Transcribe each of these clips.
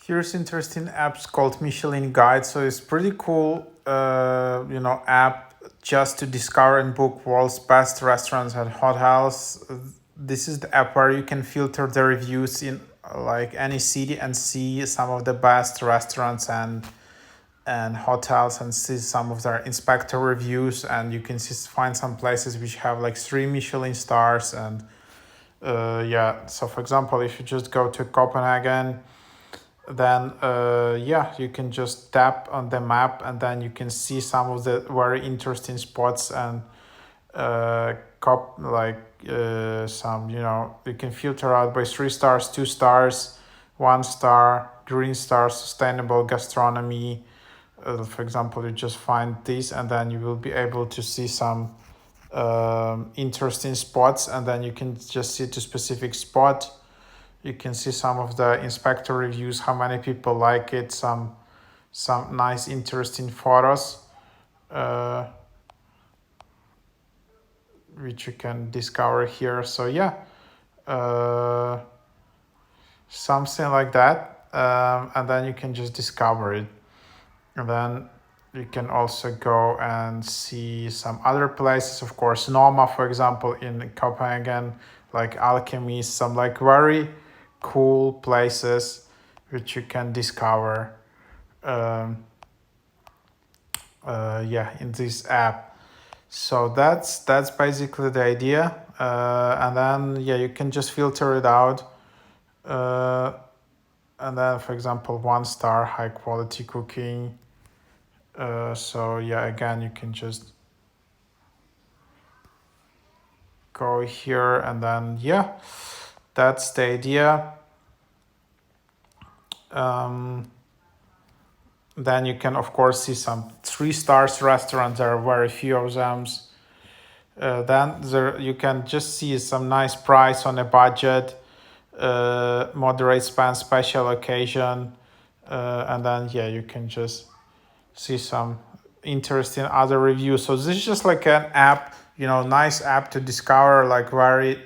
Here's interesting apps called Michelin Guide. So it's pretty cool, app just to discover and book world's best restaurants and hotels. This is the app where you can filter the reviews in like any city and see some of the best restaurants and hotels and see some of their inspector reviews, and you can find some places which have like 3 Michelin stars. And so for example, if you just go to Copenhagen, then you can just tap on the map and then you can see some of the very interesting spots and some, you can filter out by 3 stars, 2 stars, 1 star, green star, sustainable gastronomy. For example, you just find this and then you will be able to see some interesting spots, and then you can just see to specific spot. You can see some of the inspector reviews, how many people like it, some nice interesting photos which you can discover here. So something like that, and then you can just discover it. And then you can also go and see some other places, of course, Noma, for example, in Copenhagen, like Alchemy, some like very cool places which you can discover in this app. So that's basically the idea, and then you can just filter it out, and then for example 1 star, high quality cooking. Again, you can just go here, and then that's the idea. Then you can of course see some 3 stars restaurants. There are very few of them. You can just see some nice price on a budget, moderate spend, special occasion, and then you can just see some interesting other reviews. So this is just like an app, nice app to discover like very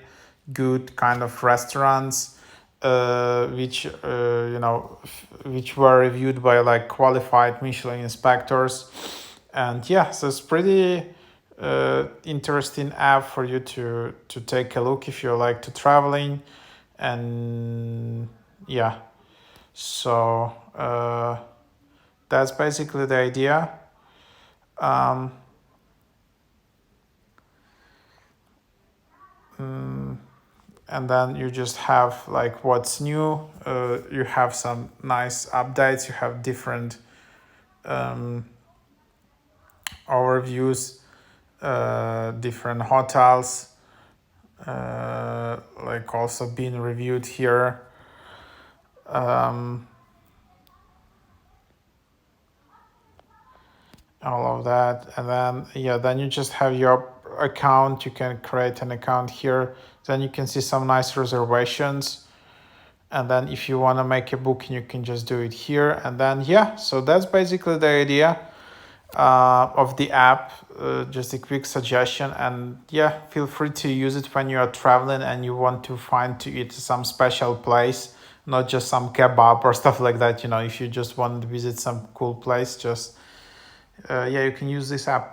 good kind of restaurants, which were reviewed by like qualified Michelin inspectors. And so it's pretty interesting app for you to take a look if you like to traveling. And so that's basically the idea. And then you just have like what's new. You have some nice updates. You have different overviews, different hotels, like also being reviewed here. All of that, and then you just have your account. You can create an account here. Then you can see some nice reservations, and then if you want to make a booking, you can just do it here. And then so that's basically the idea of the app. Just a quick suggestion, and feel free to use it when you are traveling and you want to find to eat some special place, not just some kebab or stuff like that. If you just want to visit some cool place, just you can use this app.